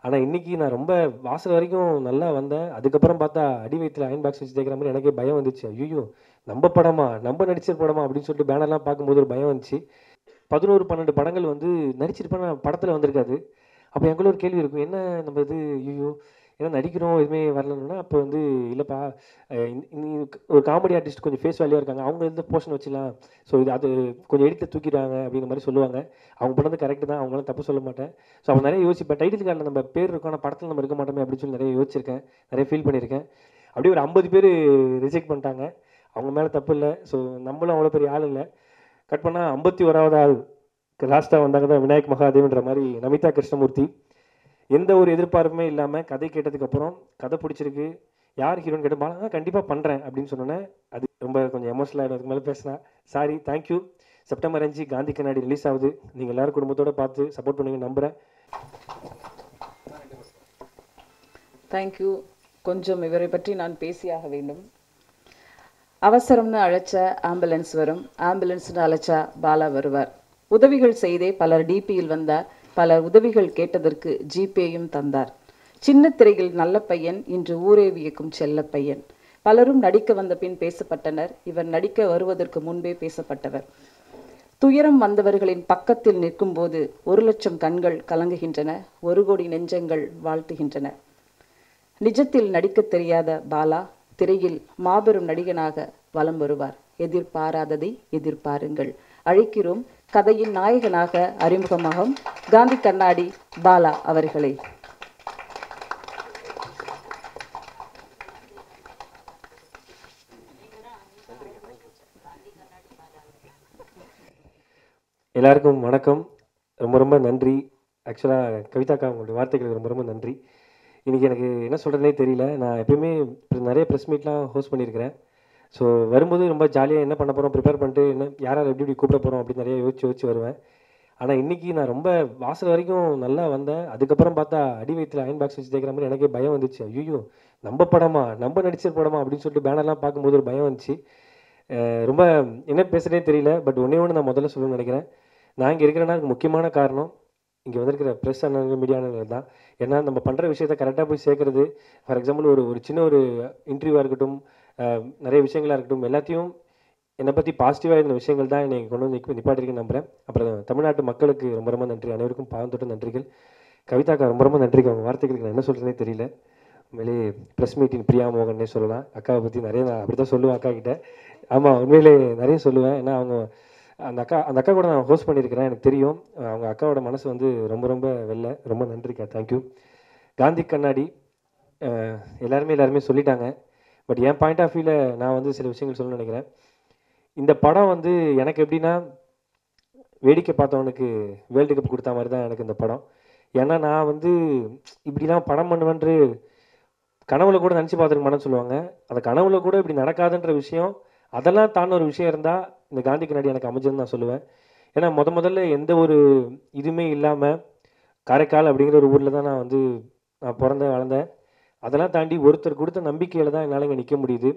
ஆனால் இன்னைக்கு நான் ரொம்ப வாசல் வரைக்கும் நல்லா வந்தேன். அதுக்கப்புறம் பார்த்தா அடி வயித்துல அயன் பாக்ஸ் வச்சு தேய்க்கிற மாதிரி எனக்கே பயம் வந்துச்சு. ஐயோ, நம்ம படமா, நம்ம நடிச்ச படமா அப்படின்னு சொல்லிட்டு பேனர்லாம் பார்க்கும்போது ஒரு பயம் வந்துச்சு. 11 12 படங்கள் வந்து நடிச்சிருப்பேன், நான் படத்தில் வந்திருக்காது. அப்போ எனக்குள்ள ஒரு கேள்வி இருக்கும், என்ன நம்ம இது, ஐயோ ஏன்னா நடிக்கிறோம் எதுவுமே வரலன்னா, அப்போ வந்து இல்லைப்பா, ஒரு காமெடி ஆர்டிஸ்ட் கொஞ்சம் ஃபேஸ் வேல்யூவாக இருக்காங்க, அவங்க இந்த போர்ஷன் வச்சுலாம், ஸோ இது அது கொஞ்சம் எடுத்து தூக்கிடுவாங்க அப்படிங்கிற மாதிரி சொல்லுவாங்க. அவங்க பண்ணது கரெக்டு தான், அவங்களாம் தப்பு சொல்ல மாட்டேன். ஸோ அவங்க நிறைய யோசிப்பேன், டைட்டில் கார்டில் நம்ம பேர் இருக்கோம், ஆனால் படத்தில் நம்ம இருக்க மாட்டோமே அப்படின்னு சொல்லி நிறைய யோசிச்சிருக்கேன், நிறைய ஃபீல் பண்ணியிருக்கேன். அப்படியே ஒரு 50 பேர் ரிஜெக்ட் பண்ணிட்டாங்க. அவங்க மேலே தப்பு இல்லை, ஸோ நம்மளும் அவ்வளோ பெரிய ஆள் இல்லை. கட் பண்ணால் 51வது ஆள் லாஸ்ட்டாக வந்தாங்க தான் விநாயக் மகாதேவ்ன்ற மாதிரி நமிதா கிருஷ்ணமூர்த்தி. எந்த ஒரு எதிர்பார்ப்புமே இல்லாமல் கதை கேட்டதுக்கப்புறம் கதை பிடிச்சிருக்கு, யார் ஹீரோன்னு கேட்டு பாலா கண்டிப்பாக பண்ணுறேன் அப்படின்னு சொன்னோன்னே அது ரொம்ப கொஞ்சம் எமோஷனல் ஆகிடும். அதுக்கு மேலே பேசினேன், சாரி, தேங்க்யூ. செப்டம்பர் 5 காந்தி கண்ணாடி ரிலீஸ் ஆகுது. நீங்கள் எல்லோரும் குடும்பத்தோடு பார்த்து சப்போர்ட் பண்ணுவீங்கன்னு நம்புகிறேன். தேங்க்யூ. கொஞ்சம் இவரை பற்றி நான் பேசியாக வேண்டும். அவசரம்னு அழைச்சா ஆம்புலன்ஸ் வரும், ஆம்புலன்ஸ்னு அழைச்சா பாலா வருவார். உதவிகள் செய்தே பலர் டிபியில் வந்தார், பலர் உதவிகள் கேட்டதற்கு ஜிபேயும் தந்தார். சின்ன திரையில் நல்ல பையன், இன்று ஊரே வியக்கும் செல்ல பையன். பலரும் நடிக்க வந்த பின் பேசப்பட்டனர், இவர் நடிக்க வருவதற்கு முன்பே பேசப்பட்டவர். துயரம் வந்தவர்களின் பக்கத்தில் நிற்கும் போது 1,00,000 கண்கள் கலங்குகின்றன, 1 கோடி நெஞ்சங்கள் வாழ்த்துகின்றன. நிஜத்தில் நடிக்க தெரியாத பாலா திரையில் மாபெரும் நடிகனாக வலம் வருவார். எதிர்பாராததை எதிர்பாருங்கள். அழைக்கிறோம் கதையின் நாயகனாக அறிமுகமாகும் காந்தி கண்ணாடி பாலா அவர்களை. எல்லாருக்கும் வணக்கம், ரொம்ப ரொம்ப நன்றி. ஆக்சுவலாக கவிதாக்கா, உங்களுடைய வார்த்தைகளுக்கு ரொம்ப ரொம்ப நன்றி. இன்றைக்கி எனக்கு என்ன சொல்கிறதுனே தெரியல. நான் எப்பயுமே நிறைய ப்ரெஸ் மீட்லாம் ஹோஸ்ட் பண்ணியிருக்கிறேன். ஸோ வரும்போது ரொம்ப ஜாலியாக என்ன பண்ண போகிறோம், ப்ரிப்பேர் பண்ணிட்டு என்ன யார் யார் எப்படி எப்படி கூப்பிட போகிறோம் அப்படின்னு நிறைய யோசிச்சு வருவேன். ஆனால் இன்றைக்கி நான் ரொம்ப வாசல் வரைக்கும் நல்லா வந்தேன். அதுக்கப்புறம் பார்த்தா அடி வயித்துல அயன் பாக்ஸ் வச்சு தேய்க்கிற மாதிரி எனக்கே பயம் வந்துச்சு. ஐயோ, நம்ம படமா, நம்ம நடிச்ச படமா அப்படின்னு சொல்லிட்டு பேனர்லாம் பார்க்கும்போது ஒரு பயம் வந்துச்சு. ரொம்ப என்ன பேசுகிறதே தெரியல. பட் ஒன்றே ஒன்று நான் முதல்ல சொல்லணும்னு நினைக்கிறேன். நான் இங்கே இருக்கிறேன்னா அதுக்கு முக்கியமான காரணம் இங்கே வந்திருக்கிற ப்ரெஸ் அண்ணனுங்க, மீடியா அண்ணனுங்க தான். ஏன்னா நம்ம பண்ணுற விஷயத்த கரெக்டாக போய் சேர்க்குறது. ஃபார் எக்ஸாம்பிள் ஒரு சின்ன ஒரு இன்டர்வியூவாக இருக்கட்டும், நிறைய விஷயங்களாக இருக்கட்டும், எல்லாத்தையும் என்னை பற்றி பாசிட்டிவாக இருந்த விஷயங்கள் தான் என்னை கொண்டு வந்து நிப்பாட்டிருக்குன்னு நம்புகிறேன். அப்புறம் தமிழ்நாட்டு மக்களுக்கு ரொம்ப ரொம்ப நன்றி. அனைவருக்கும் பாவம் தொட்டு நன்றிகள். கவிதாக்கா ரொம்ப ரொம்ப நன்றிக்கு. அவங்க வார்த்தைகளுக்கு நான் என்ன சொல்கிறதே தெரியல. உண்மையிலே ப்ரெஸ் மீட்டிங் பிரியா மோகன்னே சொல்லலாம். அக்காவை பற்றி நிறைய நான் அப்படி தான் சொல்லுவேன் அக்கா கிட்ட. ஆமாம், உண்மையிலே நிறைய சொல்லுவேன். ஏன்னா அவங்க அந்த அக்கா கூட நான் ஹோஸ்ட் பண்ணியிருக்கிறேன், எனக்கு தெரியும். அவங்க அக்காவோட மனசு வந்து ரொம்ப ரொம்ப வெள்ளை. ரொம்ப நன்றிக்கா, தேங்க்யூ. காந்தி கண்ணாடி எல்லாருமே சொல்லிட்டாங்க. பட் என் பாயிண்ட் ஆஃப் வியூவில் நான் வந்து சில விஷயங்கள் சொல்லணும்னு நினைக்கிறேன். இந்த படம் வந்து எனக்கு எப்படின்னா, வேடிக்கை பார்த்தவனுக்கு வேர்ல்டு கப் கொடுத்த மாதிரி தான் எனக்கு இந்த படம். ஏன்னா நான் வந்து இப்படிலாம் படம் பண்ணுவேன்று கனவுல கூட நினச்சி பார்த்துருக்க மாட்டேன்னு சொல்லுவாங்க. அந்த கனவுல கூட இப்படி நடக்காதுன்ற விஷயம், அதெல்லாம் தாண்ட ஒரு விஷயம் இருந்தால் இந்த காந்தி கண்ணாடி எனக்கு அமைஞ்சதுன்னு நான் சொல்லுவேன். ஏன்னா முதல்ல எந்த ஒரு இதுவுமே இல்லாமல் காரைக்கால் அப்படிங்கிற ஒரு ஊரில் தான் நான் பிறந்தேன் வளர்ந்தேன். அதெல்லாம் தாண்டி ஒருத்தர் கொடுத்த நம்பிக்கையில் தான் என்னால் இங்கே நிற்க முடியுது.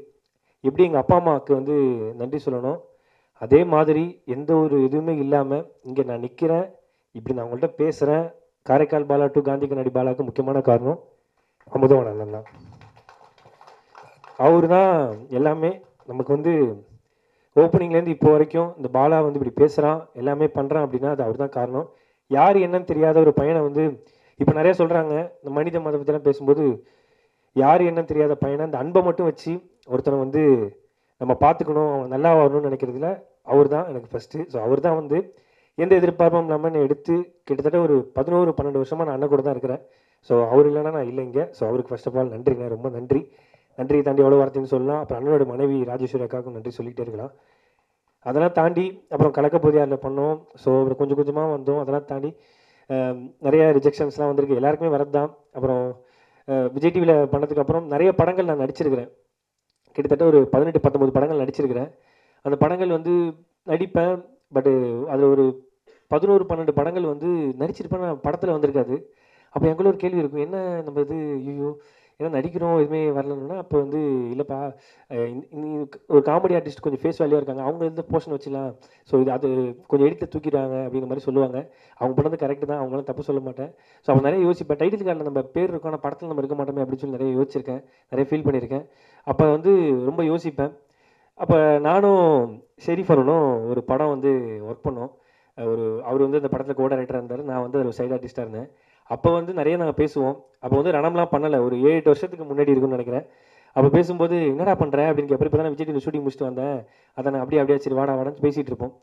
எப்படி எங்கள் அப்பா அம்மாவுக்கு வந்து நன்றி சொல்லணும், அதே மாதிரி எந்த ஒரு இதுவுமே இல்லாமல் இங்கே நான் நிற்கிறேன், இப்படி நான் உங்கள்கிட்ட பேசுகிறேன். காரைக்கால் பாலா டு காந்தி கண்ணாடி பாலாவுக்கு முக்கியமான காரணம் அமுதவாணன் தான். அவர் தான் எல்லாமே. நமக்கு வந்து ஓப்பனிங்லேருந்து இப்போ வரைக்கும் இந்த பாலா வந்து இப்படி பேசுகிறான், எல்லாமே பண்ணுறான் அப்படின்னா அது அவர் தான் காரணம். யார் என்னன்னு தெரியாத ஒரு பையனை வந்து இப்போ நிறைய சொல்கிறாங்க, இந்த மனித மத பற்றிலாம் பேசும்போது, யார் என்னன்னு தெரியாத பையனை அந்த அன்பை மட்டும் வச்சு ஒருத்தனை வந்து நம்ம பார்த்துக்கணும், அவன் நல்லா வரணும்னு நினைக்கிறதுல அவர் தான் எனக்கு ஃபஸ்ட்டு. ஸோ அவர் தான் வந்து எந்த எதிர்பார்ப்பும் இல்லாமல் என்னை எடுத்து கிட்டத்தட்ட ஒரு 11 12 வருஷமாக நான் அண்ணன் கூட தான் இருக்கிறேன். ஸோ அவர் இல்லைன்னா நான் இல்லை இங்கே. ஸோ அவருக்கு ஃபர்ஸ்ட் ஆஃப் ஆல் நன்றிங்க, ரொம்ப நன்றி. நன்றியை தாண்டி எவ்வளோ வார்த்தைன்னு சொல்லலாம். அப்புறம் அண்ணனோட மனைவி ராஜேஸ்வரி அக்காவுக்கும் நன்றி சொல்லிகிட்டே இருக்கலாம். அதெல்லாம் தாண்டி அப்புறம் கலக்கப்போதியாரில் பண்ணோம். ஸோ அப்புறம் கொஞ்சம் கொஞ்சமாக வந்தோம். அதெல்லாம் தாண்டி நிறைய ரிஜெக்ஷன்ஸ்லாம் வந்திருக்கு, எல்லாருக்குமே வரது தான். அப்புறம் விஜய் டிவியில் பண்ணதுக்கப்புறம் நிறைய படங்கள் நான் நடிச்சிருக்கிறேன். கிட்டத்தட்ட ஒரு 18 19 படங்கள் நடிச்சிருக்கிறேன். அந்த படங்கள் வந்து நடிப்பேன். பட்டு அதில் ஒரு 11 12 படங்கள் வந்து நடிச்சிருப்பேன், நான் படத்தில் வந்திருக்காது. அப்போ எனக்குள்ள ஒரு கேள்வி இருக்கும், என்ன நம்ம இது, ஐயோ ஏன்னா நடிக்கிறோம் எதுவுமே வரலன்னா அப்போ வந்து இல்லைப்பா ஒரு காமெடி ஆர்டிஸ்ட் கொஞ்சம் ஃபேஸ் வேல்யூவாக இருக்காங்க, அவங்க எந்த போர்ஷன் வச்சுலாம், ஸோ இது அது கொஞ்சம் எடிட்டில் தூக்கிடுவாங்க அப்படிங்கிற மாதிரி சொல்லுவாங்க. அவங்க பண்ணது கரெக்டு தான், அவங்களாம் தப்பு சொல்ல மாட்டேன். ஸோ அவங்க நிறைய யோசிப்பேன், டைட்டில் கார்டில் நம்ம பேர் இருக்கோம் ஆனால் படத்தில் நம்ம இருக்க மாட்டோமே அப்படின்னு சொல்லி நிறைய யோசிச்சிருக்கேன், நிறைய ஃபீல் பண்ணியிருக்கேன். அப்போ வந்து ரொம்ப யோசிப்பேன். அப்போ நானும் ஷெரீஃப் அருணும் ஒரு படம் வந்து ஒர்க் பண்ணோம். அவர் வந்து அந்த படத்தில் கோ டைரக்டராக இருந்தார், நான் வந்து அதில் சைட் ஆர்டிஸ்ட்டாக இருந்தேன். அப்போ வந்து நிறைய நாங்கள் பேசுவோம். அப்போ வந்து ரணம்லாம் பண்ணலை, ஒரு 7-8 வருஷத்துக்கு முன்னாடி இருக்குன்னு நினைக்கிறேன். அப்போ பேசும்போது என்னடா பண்ணுற அப்படின்னு கேட்பேன். இப்போ தான் விஜய் டிவி ஷூட்டிங் முடிச்சுட்டு வந்தேன், அதை நான் அப்படியே சரி வாடா வாடான்னு பேசிகிட்டு இருப்போம்.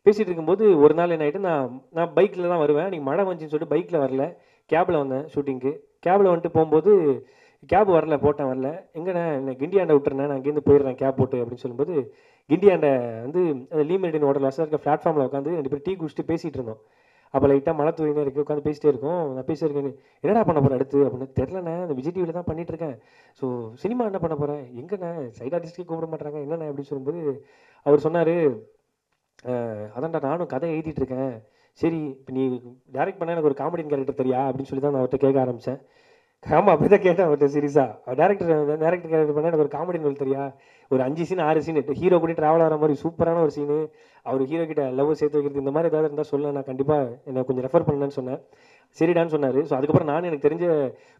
பேசிகிட்டு இருக்கும்போது ஒரு நாள் என்ன ஆகிட்டு, நான் பைக்கில் தான் வருவேன், நீங்கள் மழை வந்துச்சுன்னு சொல்லிட்டு பைக்கில் வரல, கேபில் வந்தேன் ஷூட்டிங்க்கு. கேபில் வந்துட்டு போகும்போது கேப் வரல, போட்டேன் வரல, எங்கண்ணே என்ன கிண்டியாண்டை விட்டுறேன், நான் இங்கேருந்து போயிடுறேன் கேப் போட்டு அப்படின்னு சொல்லும்போது, கிண்டியாண்டை வந்து அந்த லீ மெரிடியன் ஹோட்டல் வசதி இருக்க பிளாட்ஃபார்மில் உட்காந்து 2 பேர் டீ குடிச்சிட்டு பேசிகிட்டு இருந்தோம். அப்போ லைட்டாக மழை தூயினே இருக்குது, உட்காந்து பேசிட்டே இருக்கோம். நான் பேசியிருக்கேன், என்னடா பண்ண போகிறேன் அடுத்து அப்படின்னு. தெரிலண்ணே, அந்த விஜய் டிவியில் தான் பண்ணிட்டு இருக்கேன், ஸோ சினிமா என்ன பண்ண போகிறேன், எங்கண்ணே சைட் ஆர்டிஸ்ட்கே கூப்பிட மாட்டாங்க என்னண்ணே அப்படின்னு சொல்லும்போது அவர் சொன்னார், அதான்டா நானும் கதை எழுதிட்டு இருக்கேன், சரி இப்போ நீ டேரக்ட் பண்ண எனக்கு ஒரு காமெடியன் கேரக்டர் தெரியா அப்படின்னு சொல்லி தான் நான் அவர்கிட்ட கேட்க ஆரம்பித்தேன். ஆமாம் அப்படி தான் கேட்டேன் அவர்கிட்ட சீரியஸாக, டேரக்டர் கேரக்டர் பண்ண எனக்கு ஒரு காமெடி ரோல் தெரியா, ஒரு 5 சீன் 6 சீன் ஹீரோ கூட ட்ராவல் ஆகிற மாதிரி சூப்பரான ஒரு சீனு, அவர் ஹீரோ கிட்ட லவ் சேர்த்து வைக்கிறது, இந்த மாதிரி ஏதாவது இருந்தால் சொல்ல, நான் கண்டிப்பாக என்னை கொஞ்சம் ரெஃபர் பண்ணேன்னு சொன்னேன். சரிடான்னு சொன்னார். ஸோ அதுக்கப்புறம் நானும் எனக்கு தெரிஞ்ச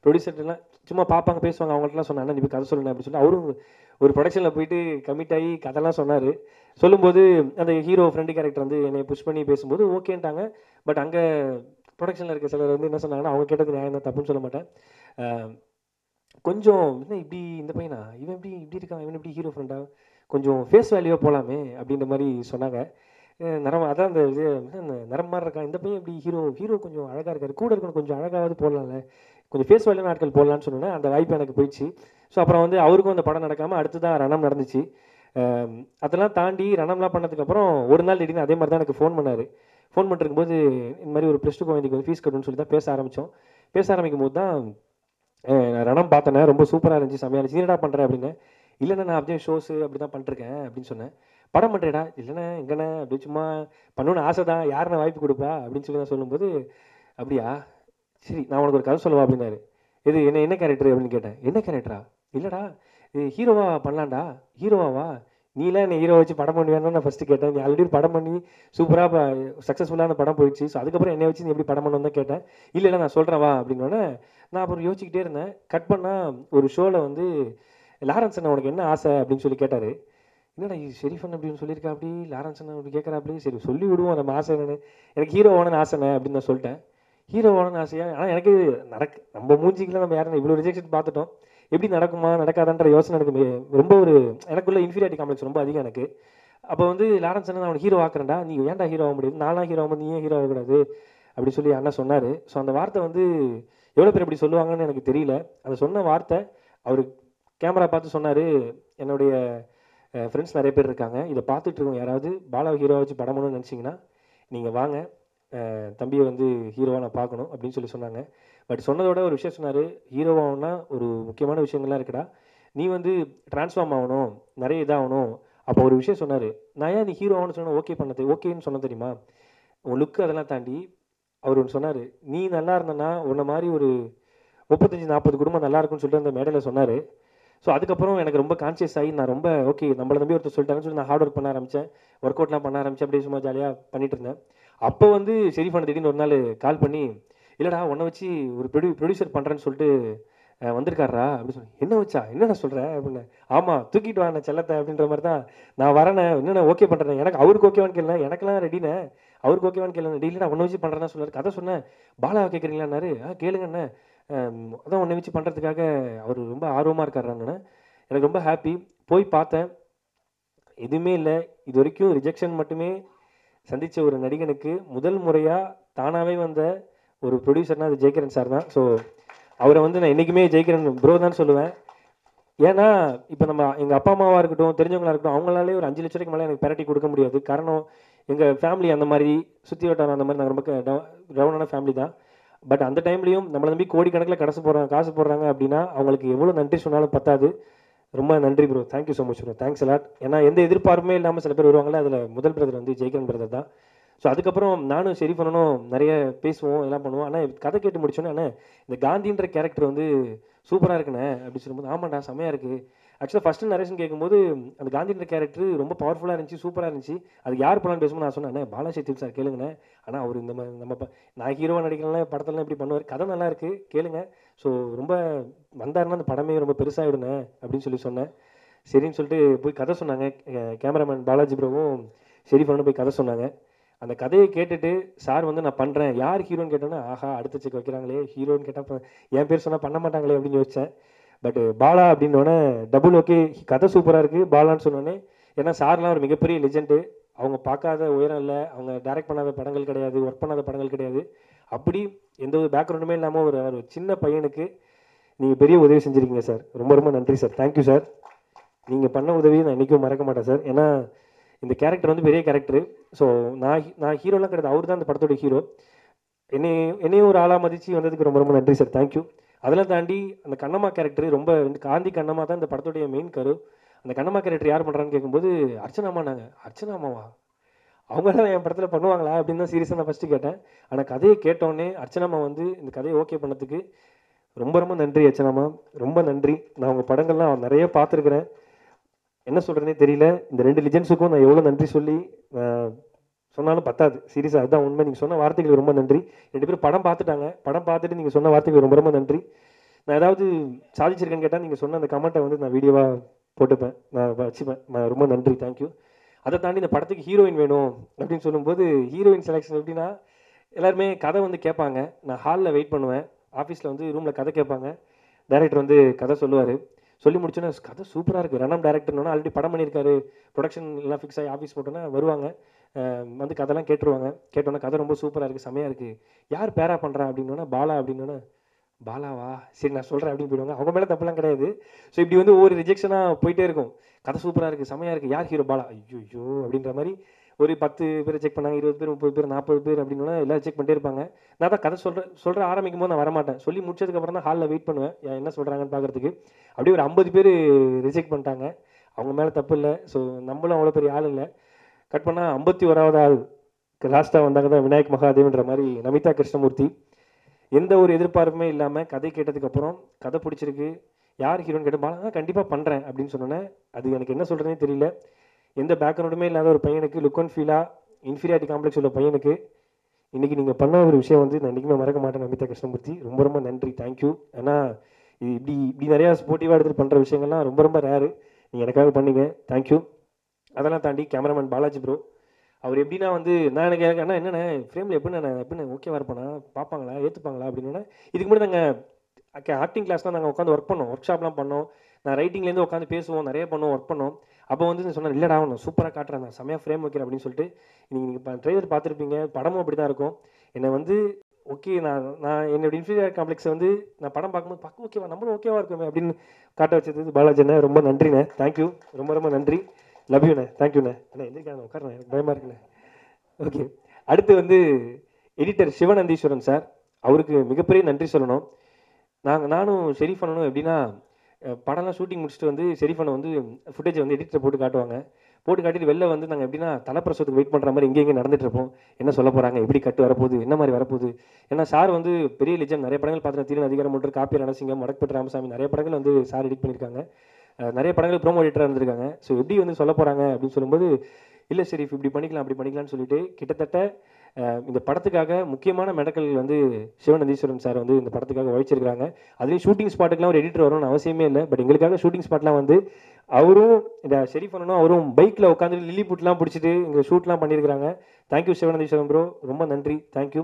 ப்ரொடியூசர்லாம் சும்மா பார்ப்பாங்க பேசுவாங்க, அவங்கள்ட்டலாம் சொன்னேன், நீ கதை சொல்லணும் அப்படின்னு சொல்லி அவரும் ஒரு ப்ரொடக்ஷனில் போயிட்டு கமிட் ஆகி கதைலாம் சொன்னார். சொல்லும்போது அந்த ஹீரோ ஃப்ரெண்டு கேரக்டர் வந்து என்னை புஷ் பண்ணி பேசும்போது ஓகேன்ட்டாங்க. பட் அங்கே ப்ரொடக்ஷனில் இருக்க சிலர் வந்து என்ன சொன்னாங்கன்னா, அவங்க கேட்டது நியாயம் தான், தப்புன்னு சொல்ல மாட்டேன், கொஞ்சம் என்ன இப்படி இந்த பையனா இவன் இப்படி இப்படி இருக்கான், இவன் இப்படி ஹீரோ ஃப்ரெண்டா, கொஞ்சம் ஃபேஸ் வேல்யூவாக போகலாமே அப்படின்ற மாதிரி சொன்னாங்க. நிறம் அதான் அந்த இது நிறம் மாதிரி இருக்கான், இந்த பையன் இப்படி ஹீரோ கொஞ்சம் அழகாக இருக்காரு, கூட இருக்கணும் கொஞ்சம் அழகாவது போடலாம்ல, கொஞ்சம் ஃபேஸ் வேல்யூ நாட்கள் போடலான்னு சொன்னேன். அந்த வாய்ப்பு எனக்கு போயிடுச்சு. ஸோ அப்புறம் வந்து அவருக்கும் அந்த படம் நடக்காமல் அடுத்து தான் ரணம் நடந்துச்சு. அதெல்லாம் தாண்டி ரணம்லாம் பண்ணதுக்கப்புறம் ஒரு நாள் திடீர்னு அதே மாதிரி தான் எனக்கு ஃபோன் பண்ணார். ஃபோன் பண்ணிருக்கும்போது இந்த மாதிரி ஒரு +2 குழந்தைக்கு வந்து ஃபீஸ் கட்டணும்னு சொல்லி தான் பேச ஆரம்பித்தோம். பேச ஆரம்பிக்கும் போது தான் நான் ரணம் பார்த்தேனே, ரொம்ப சூப்பராக இருந்துச்சு, செம்மையாக இருந்துச்சு, என்னடா பண்ணுறேன் அப்படின்னு. இல்லைண்ணா நான் அப்படியே ஷோஸு அப்படி தான் பண்ணிருக்கேன் அப்படின்னு சொன்னேன். படம் பண்ணுறேடா, இல்லைண்ணே எங்கண்ணே அப்படி சும்மா பண்ணணும்னு ஆசை தான், யாருண்ணே வாய்ப்பு கொடுப்பா அப்படின்னு சொல்லி நான் சொல்லும்போது, அப்படியா சரி நான் உனக்கு ஒரு கதை சொல்லவா அப்படின்னாரு. இது என்ன கேரக்டர் அப்படின்னு கேட்டேன். என்ன கேரக்டரா, இல்லைடா இது ஹீரோவா பண்ணலாம்டா, ஹீரோவாவா, நீலாம் என்னை ஹீரோ வச்சு படம் பண்ணுவேன்னு நான் ஃபஸ்ட்டு கேட்டேன். நீ ஆல்ரெடி படம் பண்ணி சூப்பராக சக்ஸஸ்ஃபுல்லான படம் போயிடுச்சு, ஸோ அதுக்கப்புறம் என்னை வச்சு நீ எப்படி படம் பண்ணணும் தான் கேட்டேன். இல்லை நான் சொல்கிறேன் வா அப்படின்னோடனே நான் அப்புறம் யோசிச்சுக்கிட்டே இருந்தேன். கட் பண்ணால் ஒரு ஷோவில் வந்து லாரன்ஸ் அண்ணா உனக்கு என்ன ஆசை அப்படின்னு சொல்லி கேட்டார். என்னடா இது ஷெரீஃபன் அப்படின்னு சொல்லியிருக்கா, அப்படி லாரன்ஸ் அண்ணா அப்படி கேட்குறா, அப்படி சரி சொல்லி விடுவோம் நம்ம ஆசை என்னன்னு. எனக்கு ஹீரோ ஓனன்னு ஆசைண்ணே அப்படின்னு நான் சொல்லிட்டேன். ஹீரோ ஓனன்னு ஆசையா, ஆனால் எனக்கு நம்ம மூஞ்சிக்கெலாம் நம்ம யாரும் இவ்வளோ ரிஜெக்ஷன் பார்த்துட்டோம், எப்படி நடக்குமா நடக்காதான்ற யோசனை எனக்கு ரொம்ப ஒரு எனக்குள்ள இன்ஃபீரியாரிட்டி காம்ப்ளெக்ஸ் ரொம்ப அதிகம் எனக்கு. அப்போ வந்து லாரன்ஸ் அண்ணா அவனுக்கு ஹீரோ ஆக்குறேன்டா, நீ ஏன்டா ஹீரோ ஆக முடியாது, நான்லாம் ஹீரோ ஆகும்போது நீ ஏன் ஹீரோ ஆகக்கூடாது அப்படி சொல்லி அண்ணா சொன்னார். ஸோ அந்த வார்த்தை வந்து எவ்வளோ பேர் இப்படி சொல்லுவாங்கன்னு எனக்கு தெரியல. அந்த சொன்ன வார்த்தை அவர் கேமரா பார்த்து சொன்னார். என்னுடைய ஃப்ரெண்ட்ஸ் நிறைய பேர் இருக்காங்க, இதை பார்த்துட்டு இருக்கோம், யாராவது பாலா ஹீரோவை வச்சு படம் பண்ணணும்னு நினச்சிங்கன்னா நீங்கள் வாங்க, தம்பியை வந்து ஹீரோவாக நான் பார்க்கணும் அப்படின்னு சொல்லி சொன்னாங்க. பட் சொன்னதோட ஒரு விஷயம் சொன்னார், ஹீரோவாகணும்னா ஒரு முக்கியமான விஷயங்கள்லாம் இருக்குடா, நீ வந்து ட்ரான்ஸ்ஃபார்ம் ஆகணும், நிறைய இதாகணும். அப்போ ஒரு விஷயம் சொன்னார், நான் ஏன் நீ ஹீரோ ஆகணும்னு சொன்ன ஓகேன்னு சொன்ன தெரியுமா, உன் லுக்கு அதெல்லாம் தாண்டி அவர் ஒன்று சொன்னார், நீ நல்லா இருந்தனா உன்ன மாதிரி ஒரு 35-40 குடும்பம் நல்லா இருக்குன்னு சொல்லிட்டு அந்த மேடையில் சொன்னார். ஸோ அதுக்கப்புறம் எனக்கு ரொம்ப கான்சியஸ் ஆகி நான் ரொம்ப ஓகே நம்மளை நம்பி ஒருத்தர் சொல்லிட்டாங்கன்னு சொல்லி நான் ஹார்ட் ஒர்க் பண்ண ஆரம்பித்தேன், ஒர்க் அவுட்லாம் பண்ண ஆரம்பித்தேன், அப்படியே சும்மா ஜாலியாக பண்ணிட்டு இருந்தேன். அப்போ வந்து ஷெரீஃப் அண்ணா திடீர்னு ஒரு நாள் கால் பண்ணி, இல்லைடா உன்னை வச்சு ஒரு ப்ரொடியூசர் பண்ணுறேன்னு சொல்லிட்டு வந்திருக்காரா அப்படின்னு சொல்லி, என்ன வச்சா என்னென்ன சொல்கிறேன் அப்படின்னு. ஆமாம் தூக்கிட்டு வாண்ணே செல்லத்தை அப்படின்ற மாதிரி தான் நான் வரேனே, என்னென்ன ஓகே பண்ணுறேன், எனக்கு அவருக்கு ஓகேவான்னு கேளுண்ணே, எனக்கெல்லாம் ரெடினே, அவருக்கு ஓகேவான்னு கேளுங்க, டெய்லிடா உன்னை வச்சு பண்ணுறேன்னா சொன்னார். கதை சொன்னேன், பாலாவை கேட்குறீங்களான்னாரு, கேளுங்கண்ணே, அதான் உன்னை வச்சு பண்ணுறதுக்காக அவர் ரொம்ப ஆர்வமாக இருக்காருன்னு. எனக்கு ரொம்ப ஹாப்பி. போய் பார்த்தேன், எதுவுமே இல்லை, இது வரைக்கும் ரிஜெக்ஷன் மட்டுமே சந்தித்த ஒரு நடிகனுக்கு முதல் முறையாக தானாகவே வந்த ஒரு ப்ரொடியூசர்னால் அது ஜெயகிரன் சார் தான். ஸோ அவரை வந்து நான் என்றைக்குமே ஜெயகிரன் ப்ரோ தான் சொல்லுவேன். ஏன்னா இப்போ நம்ம எங்கள் அப்பா அம்மாவாக இருக்கட்டும், தெரிஞ்சவங்களாக இருக்கட்டும், அவங்களாலே ஒரு 5 லட்ச ரூபாய்க்கு மேலே எனக்கு பெரட்டி கொடுக்க முடியாது. காரணம் எங்கள் ஃபேமிலி அந்த மாதிரி சுற்றி வட்டாரம் அந்த மாதிரி நாங்கள் ரொம்ப டவுனான ஃபேமிலி தான். பட் அந்த டைம்லையும் நம்மளை நம்பி கோடிக்கணக்கில் காசு போடுறாங்க அப்படின்னா அவங்களுக்கு எவ்வளோ நன்றி சொன்னாலும் பத்தாது. ரொம்ப நன்றி bro, thank you so much bro, thanks a lot. ஏன்னா எந்த எதிர்பார்ப்புமே இல்லாமல் சில பேர் வருவாங்கள்ல, அதில் முதல் பிரதர் வந்து ஜெயகிரன் பிரதர் தான். ஸோ அதுக்கப்புறம் நானும் ஷெரீஃப் அண்ணனும் நிறைய பேசுவோம், எல்லாம் பண்ணுவோம். ஆனால் கதை கேட்டு முடிச்சோன்னே, ஆனால் இந்த காந்தின்ற கேரக்டர் வந்து சூப்பராக இருக்குண்ணே அப்படின்னு சொல்லும்போது ஆமாண்டா செம்மையாக இருக்குது. ஆக்சுவலாக ஃபஸ்ட்டு நரேஷன் கேட்கும்போது அந்த காந்தின்ற கேரக்டர் ரொம்ப பவர்ஃபுல்லாக இருந்துச்சு, சூப்பராக இருந்துச்சு. அது யார் படம்னு பேசும்போது நான் சொன்னேன், பாலாசக்தி சார் கேளுங்கண்ணே. ஆனால் அவர் இந்த மாதிரி நான் ஹீரோவாக நடிக்கலாம் படத்துலலாம் இப்படி பண்ணுவார், கதை நல்லா இருக்குது கேளுங்க. ஸோ ரொம்ப வந்தாருன்னா அந்த படமே ரொம்ப பெருசாகிடுண்ணே அப்படின்னு சொன்னேன். சரின்னு சொல்லிட்டு போய் கதை சொன்னாங்க. கேமராமேன் பாலாஜி ப்ரோவும் ஷெரீஃபானும் போய் கதை சொன்னாங்க. அந்த கதையை கேட்டுட்டு சார் வந்து நான் பண்ணுறேன், யார் ஹீரோன்னு கேட்டோன்னா ஆஹா அடுத்த செக் வைக்கிறாங்களே, ஹீரோன்னு கேட்டால் என் பேர் சொன்னால் பண்ண மாட்டாங்களே அப்படின்னு யோசித்தேன். பட் பாலா அப்படின்னோடனே டபுள் ஓகே, கதை சூப்பராக இருக்குது பாலான்னு சொன்னோன்னே. ஏன்னா சார்லாம் ஒரு மிகப்பெரிய லெஜெண்டு, அவங்க பார்க்காத உயரம் இல்லை, அவங்க டைரக்ட் பண்ணாத படங்கள் கிடையாது, ஒர்க் பண்ணாத படங்கள் கிடையாது. அப்படி எந்த ஒரு பேக்ரவுண்டுமே இல்லாமல் ஒரு சின்ன பையனுக்கு நீங்கள் பெரிய உதவி செஞ்சுருக்கீங்க சார். ரொம்ப ரொம்ப நன்றி சார். Thank you sir. நீங்கள் பண்ண உதவியை நான் என்றைக்கும் மறக்க மாட்டேன் சார். ஏன்னா இந்த கேரக்டர் வந்து பெரிய கேரக்டரு. ஸோ நான் ஹீரோலாம் கிடையாது, அவர் தான் அந்த படத்தோட ஹீரோ. என்னையும் ஒரு ஆளாக மதித்து வந்ததுக்கு ரொம்ப ரொம்ப நன்றி சார். தேங்க்யூ. அதெல்லாம் தாண்டி அந்த கண்ணம்மா கேரக்டர் ரொம்ப காந்தி கண்ணம்மா தான் இந்த படத்துடைய மெயின் கரு. அந்த கண்ணம்மா கேரக்டர் யார் பண்ணுறான்னு கேட்கும்போது அர்ச்சனாமானாங்க. அர்ச்சனாமாவா, அவங்க தான் என் படத்தில் பண்ணுவாங்களா அப்படின்னு தான் சீரியஸாக நான் ஃபஸ்ட்டு கேட்டேன். ஆனால் கதையை கேட்டோடனே அர்ச்சனாமா வந்து இந்த கதையை ஓகே பண்ணதுக்கு ரொம்ப ரொம்ப நன்றி அர்ச்சனாமா, ரொம்ப நன்றி. நான் உங்கள் படங்கள்லாம் நிறைய பார்த்துருக்குறேன், என்ன சொல்கிறேனே தெரியல. இந்த 2 லிஜெண்ட்ஸுக்கும் நான் எவ்வளோ நன்றி சொல்லி சொன்னாலும் பத்தாது. சீரியஸாக அதுதான் உண்மை. நீங்கள் சொன்ன வார்த்தைகளுக்கு ரொம்ப நன்றி. 2 பேரும் படம் பார்த்துட்டாங்க, படம் பார்த்துட்டு நீங்கள் சொன்ன வார்த்தைகளுக்கு ரொம்ப ரொம்ப நன்றி. நான் ஏதாவது சாதிச்சிருக்கேன்னு கேட்டால் நீங்கள் சொன்ன அந்த கமெண்ட்டை வந்து நான் வீடியோவாக போட்டுப்பேன், நான் வச்சுப்பேன். ரொம்ப நன்றி, தேங்க்யூ. அதை தாண்டி இந்த படத்துக்கு ஹீரோயின் வேணும் அப்படின்னு சொல்லும்போது ஹீரோயின் செலெக்ஷன் எப்படின்னா, எல்லாருமே கதை வந்து கேட்பாங்க, நான் ஹாலில் வெயிட் பண்ணுவேன், ஆஃபீஸில் வந்து ரூமில் கதை கேட்பாங்க, டைரக்டர் வந்து கதை சொல்லுவார். சொல்லி முடிச்சோன்னே கதை சூப்பராக இருக்குது, ரணம் டேரக்டர்னோன்னா ஆல்ரெடி படம் பண்ணியிருக்காரு, ப்ரொடக்ஷன் எல்லாம் ஃபிக்ஸ் ஆகி ஆஃபீஸ் போட்டோன்னா வருவாங்க, வந்து கதைலாம் கேட்டுருவாங்க. கேட்டோன்னே கதை ரொம்ப சூப்பராக இருக்குது, செமையாக இருக்குது, யார் பேரா பண்ணுறா அப்படின்னோன்னா பாலா அப்படின்னோன்னே பாலாவா சரி நான் சொல்கிறேன் அப்படின்னு போயிடுவாங்க. அவங்க மேலே தப்புலாம் கிடையாது. ஸோ இப்படி வந்து ஒவ்வொரு ரிஜெக்ஷனாக போயிட்டே இருக்கும். கதை சூப்பராக இருக்குது, செமையாக இருக்குது, யார் ஹீரோ பாலா, ஐயோ அப்படின்ற மாதிரி ஒரு 10 பேர் செக் பண்ணாங்க, 20 பேர் 30 பேர் 40 பேர் அப்படின்னா எல்லாம் செக் பண்ணிட்டே இருப்பாங்க. நான் தான் கதை சொல்கிற ஆரம்பிக்கும் போது நான் வரமாட்டேன், சொல்லி முடிச்சதுக்கப்புறம் தான் ஹாலில் வெயிட் பண்ணுவேன் என்ன சொல்கிறாங்கன்னு பார்க்குறதுக்கு. அப்படியே ஒரு 50 பேர் ரிஜெக்ட் பண்ணிட்டாங்க. அவங்க மேலே தப்பு இல்லை, ஸோ நம்மளும் அவ்வளோ பெரிய ஆள் இல்லை. கட் பண்ணால் 51வது ஆள் லாஸ்ட்டாக வந்தாங்க தான் விநாயக் மகாதேவ்ன்ற மாதிரி நமிதா கிருஷ்ணமூர்த்தி. எந்த ஒரு எதிர்பார்ப்புமே இல்லாமல் கதை கேட்டதுக்கப்புறம் கதை பிடிச்சிருக்கு, யார் ஹீரோன்னு கேட்டு பாலா கண்டிப்பாக பண்ணுறேன் அப்படின்னு சொன்னோன்னே அது எனக்கு என்ன சொல்கிறதே தெரியல. எந்த பேக்ரவுண்டுமே இல்லாத ஒரு பையனுக்கு, லுக் அண்ட் ஃபீலாக இன்ஃபீரியாரிட்டி காம்ப்ளெக்ஸ் உள்ள பையனுக்கு இன்றைக்கி நீங்கள் பண்ண ஒரு விஷயம் வந்து நான் என்றைக்குமே மறக்க மாட்டேன். நமிதா கிருஷ்ணமூர்த்தி ரொம்ப ரொம்ப நன்றி, தேங்க்யூ. ஏன்னா இது இப்படி நிறையா ஸ்போர்ட்டிவாக எடுத்துகிட்டு பண்ணுற விஷயங்கள்லாம் ரொம்ப ரொம்ப ரேரு, நீங்கள் எனக்காக பண்ணீங்க, தேங்க்யூ. அதெல்லாம் தாண்டி கேமராமேன் பாலாஜி ப்ரோ, அவர் எப்படின்னா வந்து நான் எனக்கு அண்ணா என்னென்ன ஃப்ரேமில் எப்படின்னு ஓகேவா இருப்பேனா, பார்ப்பாங்களா, ஏற்றுப்பாங்களா அப்படின்னா. இதுக்கு முன்னாடி நாங்கள் ஆக்டிங் கிளாஸ்லாம் நாங்கள் உட்காந்து ஒர்க் பண்ணோம், ஒர்க் ஷாப்லாம் பண்ணோம், நான் ரைட்டிங்லேருந்து உட்காந்து பேசுவோம், நிறைய பண்ணுவோம், ஒர்க் பண்ணோம். அப்போ வந்து சொன்னேன் இல்லைடா நான் சூப்பராக காட்டுறேன், நான் செம்மையாக ஃப்ரேம் வைக்கிறேன் அப்படின்னு சொல்லிட்டு. நீங்கள் ட்ரெய்லர் பார்த்துருப்பீங்க, படமும் அப்படி தான் இருக்கும். என்னை வந்து ஓகே நான் என்னோட இன்ஃபீரியார் காம்ப்ளெக்ஸை வந்து நான் படம் பார்க்கும்போது பார்க்க ஓகேவா, நம்மளும் ஓகேவா இருக்குமே அப்படின்னு காட்ட வச்சது பாலாஜிண்ணே, ரொம்ப நன்றிண்ணே, தேங்க்யூ, ரொம்ப ரொம்ப நன்றி, லவ் யூண்ணே, தேங்க்யூண்ணே. அண்ணா எந்திரிக்காண்ணே, உட்காருண்ணே, எனக்கு பயமாக இருக்குண்ணே. ஓகே, அடுத்து வந்து எடிட்டர் சிவநந்தீஸ்வரன் சார், அவருக்கு மிகப்பெரிய நன்றி சொல்லணும். நானும் ஷெரீஃப் அண்ணனும் எப்படின்னா படம்லாம் ஷூட்டிங் முடிச்சுட்டு வந்து ஷெரீஃப் அண்ணன் வந்து ஃபுட்டேஜை வந்து எடிட்டரை போட்டு காட்டுவாங்க. போட்டு காட்டிட்டு வெளில வந்து நாங்கள் எப்படின்னா தலைப்பிரசவத்துக்கு வெயிட் பண்ணுற மாதிரி இங்கே நடந்துட்டு இருப்போம். என்ன சொல்ல போகிறாங்க, எப்படி கட்டு வரப்போகுது, என்ன மாதிரி வரப்போகுது. ஏன்னா சார் வந்து பெரிய லிஜன், நிறைய படங்கள் பார்த்துட்டு தீரன் அதிகாரம் ஒன்று, காப்பி ரணசிங்கம், மடக்பட்டு ராமசாமி, நிறைய படங்கள் வந்து சார் எடிட் பண்ணியிருக்காங்க, நிறைய படங்கள் ப்ரோமோ எடிட்டராக இருந்திருக்காங்க. ஸோ எப்படி வந்து சொல்ல போகிறாங்க அப்படின்னு சொல்லும்போது இல்லை ஷெரீஃப் இப்படி பண்ணிக்கலாம் அப்படி பண்ணிக்கலாம்னு சொல்லிட்டு கிட்டத்தட்ட இந்த படத்துக்காக முக்கியமான மெடக்கல் வந்து சிவநந்தீஸ்வரன் சார் வந்து இந்த படத்துக்காக உழைச்சிருக்காங்க. அதுலேயும் ஷூட்டிங் ஸ்பாட்டுக்குலாம் ஒரு எடிட்டர் வரணும்னு அவசியமே இல்லை. பட் எங்களுக்காக ஷூட்டிங் ஸ்பாட்லாம் வந்து அவரும் இந்த ஷெரீஃப் பண்ணணும், அவரும் பைக்கில் உட்காந்து லில்லி புட்லாம் பிடிச்சிட்டு இங்கே ஷூட்லாம் பண்ணியிருக்காங்க. தேங்க்யூ சிவநந்தீஸ்வரன் ப்ரோ, ரொம்ப நன்றி, தேங்க்யூ.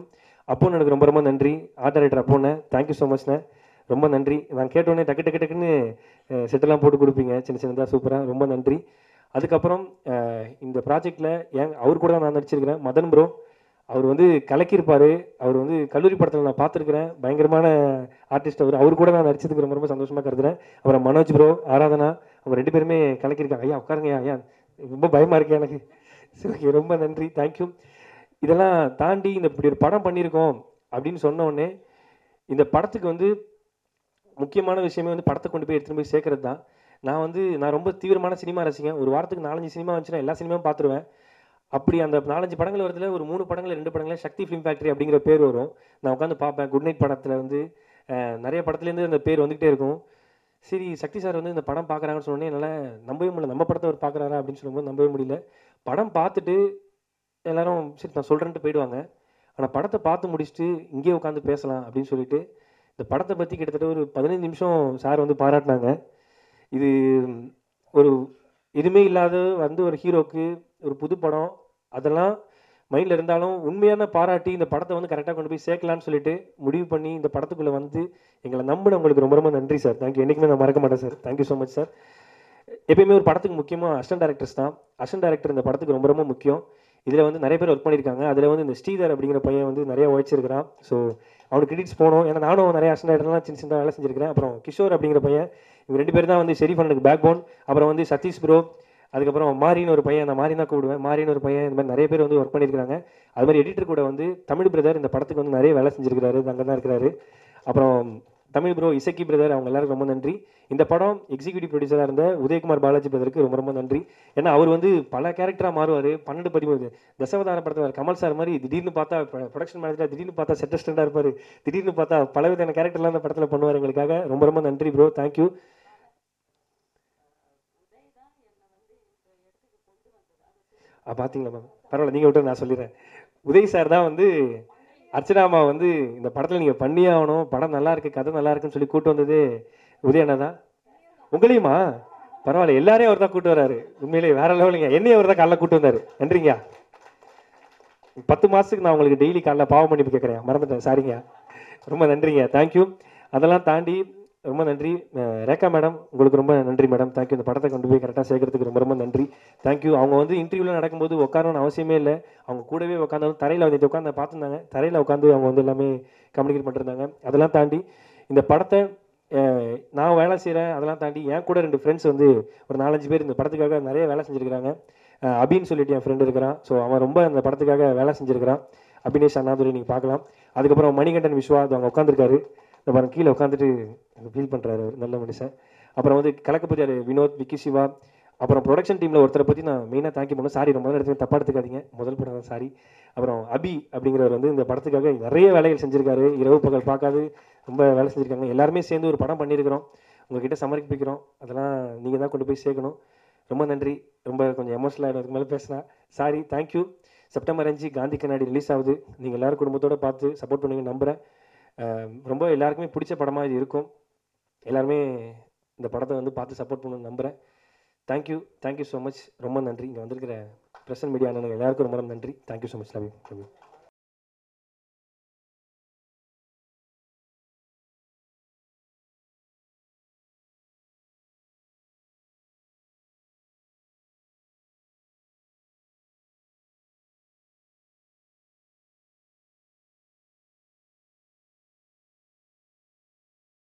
அப்போன்னு எனக்கு ரொம்ப ரொம்ப நன்றி, ஆர்ட் டைரக்டர் அப்போண்ணே, தேங்க்யூ ஸோ மச்ண்ணே, ரொம்ப நன்றி. நான் கேட்டோடனே டக்குன்னு செட்டெல்லாம் போட்டு கொடுப்பீங்க சின்ன சின்னதாக, சூப்பராக, ரொம்ப நன்றி. அதுக்கப்புறம் இந்த ப்ராஜெக்டில் அவர் கூட தான் நான் நடிச்சிருக்கிறேன், மதன் ப்ரோ, அவர் வந்து கலக்கியிருப்பார். அவர் வந்து கல்லூரி படத்தில் நான் பார்த்துருக்குறேன், பயங்கரமான ஆர்டிஸ்ட் அவர் கூட நான் நடிச்சதுக்கு ரொம்ப ரொம்ப சந்தோஷமாக கருதுறேன். அப்புறம் மனோஜ் ப்ரோ, ஆராதனா, அவங்க 2 பேருமே கலக்கியிருக்காங்க. ஐயா உட்காருங்க ஐயா, ரொம்ப பயமாக இருக்கு எனக்கு. சரி ரொம்ப நன்றி, தேங்க்யூ. இதெல்லாம் தாண்டி இப்படி ஒரு படம் பண்ணியிருக்கோம் அப்படின்னு சொன்ன உடனே இந்த படத்துக்கு வந்து முக்கியமான விஷயமே வந்து படத்தை கொண்டு போய் எடுத்துகிட்டு போய் சேர்க்கறது தான். நான் ரொம்ப தீவிரமான சினிமா ரசிகன். ஒரு வாரத்துக்கு 4-5 சினிமா வந்துச்சுன்னா எல்லா சினிமாவும் பார்த்துருவேன். அப்படி அந்த 4-5 படங்கள் வரதுல ஒரு 3 படங்கள் 2 படங்களே சக்தி ஃபிலிம் ஃபேக்டரி அப்படிங்கிற பேர் வரும். நான் உட்காந்து பார்ப்பேன். குட் நைட் படத்தில் வந்து நிறைய படத்துலேருந்து அந்த பேர் வந்துகிட்டே இருக்கும். சரி சக்தி சார் வந்து இந்த படம் பார்க்குறாங்கன்னு சொன்னோடனே என்னால் நம்பவே முடியல. நம்ம படத்தை அவர் பார்க்குறாரா அப்படின்னு சொல்லும்போது நம்பவே முடியல. படம் பார்த்துட்டு எல்லாரும் சரி நான் சொல்கிறேன்ட்டு போயிடுவாங்க. ஆனால் படத்தை பார்த்து முடிச்சுட்டு இங்கேயே உட்காந்து பேசலாம் அப்படின்னு சொல்லிட்டு இந்த படத்தை பற்றி கிட்டத்தட்ட ஒரு 15 நிமிஷம் சார் வந்து பாராட்டினாங்க. இது ஒரு எதுவுமே இல்லாத வந்து ஒரு ஹீரோக்கு ஒரு புது படம் அதெல்லாம் மைண்டில் இருந்தாலும் உண்மையான பாராட்டி இந்த படத்தை வந்து கரெக்டாக கொண்டு போய் சேர்க்கலான்னு சொல்லிட்டு முடிவு பண்ணி இந்த படத்துக்குள்ளே வந்து எங்களை நம்பின உங்களுக்கு ரொம்ப ரொம்ப நன்றி சார். தேங்க்யூ. என்றைக்குமே நான் மறக்க மாட்டேன் sir. Thank you so much sir. எப்பயுமே ஒரு படத்துக்கு முக்கியமாக அசிஸ்டன்ட் டைரக்டர்ஸ் தான். அசிஸ்டன்ட் டைரக்டர் இந்த படத்துக்கு ரொம்ப ரொம்ப முக்கியம். இதில் வந்து நிறைய பேர் ஒர்க் பண்ணியிருக்காங்க. அதில் வந்து இந்த ஸ்ரீதர் அப்படிங்கிற பையன் வந்து நிறைய உழைச்சிருக்கிறான். ஸோ அவனுக்கு கிரெடிட்ஸ் போகணும். ஏன்னா நானும் நிறைய அசிஸ்டன்ட் டைரக்டர்லாம் சின்ன சின்ன வேலை செஞ்சிருக்கிறேன். அப்புறம் கிஷோர் அப்படிங்கிற பையன், இவங்க 2 பேர் தான் வந்து ஷெரீஃப் அண்ணனுக்கு பேக் போன். அப்புறம் வந்து சதீஷ் ப்ரோ, அதுக்கப்புறம் மாரின்னு ஒரு பையன், நான் மாரி தான் கூப்பிடுவேன். மாரின்னு ஒரு பையன், இந்த மாதிரி நிறைய பேர் வந்து ஒர்க் பண்ணியிருக்காங்க. அது மாதிரி எடிட்டர் கூட வந்து தமிழ் பிரதர் இந்த படத்துக்கு வந்து நிறைய வேலை செஞ்சிருக்கிறாரு. அங்கே தான் இருக்கிறாரு. அப்புறம் தமிழ் ப்ரோ, இசக்கி பிரதர், அவங்க எல்லாருக்கும் ரொம்ப நன்றி. இந்த படம் எக்ஸிக்யூட்டிவ் ப்ரொடியூசராக இருந்த உதயகுமார் பாலாஜி பிரதருக்கு ரொம்ப ரொம்ப நன்றி. ஏன்னா அவர் வந்து பல கேரக்டராக மாறுவார். 12, 13 தசவதார படத்தில் கமல் சார் மாதிரி திடீர்னு பார்த்தா ப்ரொடக்ஷன் மேனேஜராக, திடீர்னு பார்த்தா செட் அசிஸ்டண்டாக இருப்பார், திடீர்னு பார்த்தா பலவிதமான கேரக்டர்லாம் அந்த படத்தில் பண்ணுவார். எங்களுக்காக ரொம்ப ரொம்ப நன்றி ப்ரோ. தேங்க்யூ. பார்த்தீங்களா மேம், பரவாயில்ல, நீங்கள் விட்டு நான் சொல்லிடுறேன். உதய் சார் தான் வந்து அர்ச்சனாமா வந்து இந்த படத்தில் நீங்கள் பண்ணியே ஆகணும், படம் நல்லா இருக்கு, கதை நல்லா இருக்குன்னு சொல்லி கூட்டு வந்தது உதயண்ணா தான். உங்களையுமா? பரவாயில்ல, எல்லாரையும் அவர் தான் கூட்டு வராரு. உண்மையிலேயே வேற லெவலுங்க. என்னையும் அவர் தான் காலைல கூட்டு வந்தாரு. நன்றிங்க. 10 மாதத்துக்கு நான் உங்களுக்கு டெய்லி காலைல பாவம் மன்னிப்பு கேட்குறேன், மறந்துட்டேன், சாரிங்க. ரொம்ப நன்றிங்க. தேங்க்யூ. அதெல்லாம் தாண்டி ரொம்ப நன்றி ரேகா மேடம், உங்களுக்கு ரொம்ப நன்றி மேடம். தேங்க்யூ. இந்த படத்தை கொண்டு போய் கரெக்டாக சேர்க்கறதுக்கு ரொம்ப ரொம்ப நன்றி. தேங்க்யூ. அவங்க வந்து இன்டர்வியூவில் நடக்கும்போது உட்காரணும்னு அவசியமே இல்லை. அவங்க கூடவே உட்காந்து தரையில் வந்து உட்காந்து பார்த்துருந்தாங்க. தரையில் உட்காந்து அவங்க வந்து எல்லாமே கம்யூனிகேட் பண்ணிருந்தாங்க. அதெல்லாம் தாண்டி இந்த படத்தை நான் வேலை செய்கிறேன். அதெல்லாம் தாண்டி என் கூட 2 ஃப்ரெண்ட்ஸ் வந்து ஒரு 4-5 பேர் இந்த படத்துக்காக நிறைய வேலை செஞ்சுருக்கிறாங்க. அபின்னு சொல்லிட்டு என் ஃப்ரெண்டு இருக்கிறான். ஸோ அவன் ரொம்ப இந்த படத்துக்காக வேலை செஞ்சுருக்கிறான். அபினேஷ் அண்ணாதுரை நீங்கள் பார்க்கலாம். அதுக்கப்புறம் மணிகண்டன் விஸ்வா, அது அவங்க உட்காந்துருக்காரு. இந்த பாருங்க கீழே உட்காந்துட்டு ஃபீல் பண்ணுறாரு, நல்ல மனுஷன். அப்புறம் வந்து கலக்கப்பதியார் வினோத், விக்கி சிவா, அப்புறம் ப்ரொடக்ஷன் டீமில் ஒருத்தரை பற்றி நான் மெயினாக தேங்க்யூ பண்ணேன். சாரி, ரொம்ப இடத்துல தப்பாக எடுத்துக்காதீங்க, முதல் படம் தான், சாரி. அப்புறம் அபி அப்படிங்கிறவர் வந்து இந்த படத்துக்காக நிறைய வேலைகள் செஞ்சுருக்காரு. இரவு பகல் பார்க்காது ரொம்ப வேலை செஞ்சுருக்காங்க. எல்லாருமே சேர்ந்து ஒரு படம் பண்ணியிருக்கிறோம், உங்ககிட்ட சமர்ப்பிக்கிறோம். அதெல்லாம் நீங்கள் தான் கொண்டு போய் சேர்க்கணும். ரொம்ப நன்றி. ரொம்ப கொஞ்சம் எமோஷனல் ஆகிடும் அதுக்கு மேலே பேசினா, சாரி. தேங்க்யூ. செப்டம்பர் 5 காந்தி கண்ணாடி ரிலீஸ் ஆகுது. நீங்கள் எல்லோரும் குடும்பத்தோடு பார்த்து சப்போர்ட் பண்ணுங்க நம்புகிறேன். ரொம்ப எல்லாருக்குமே பிடிச்ச படமாக இது இருக்கும். எல்லாருமே இந்த படத்தை வந்து பார்த்து சப்போர்ட் பண்ணணும்னு நம்புகிறேன். தேங்க்யூ. Thank you so much. ரொம்ப நன்றி. இங்கே வந்திருக்கிற ப்ரெஸ் அண்ட் மீடியா அண்ணனுங்க எல்லாருக்கும் ரொம்ப நன்றி. Thank you so much. Love you.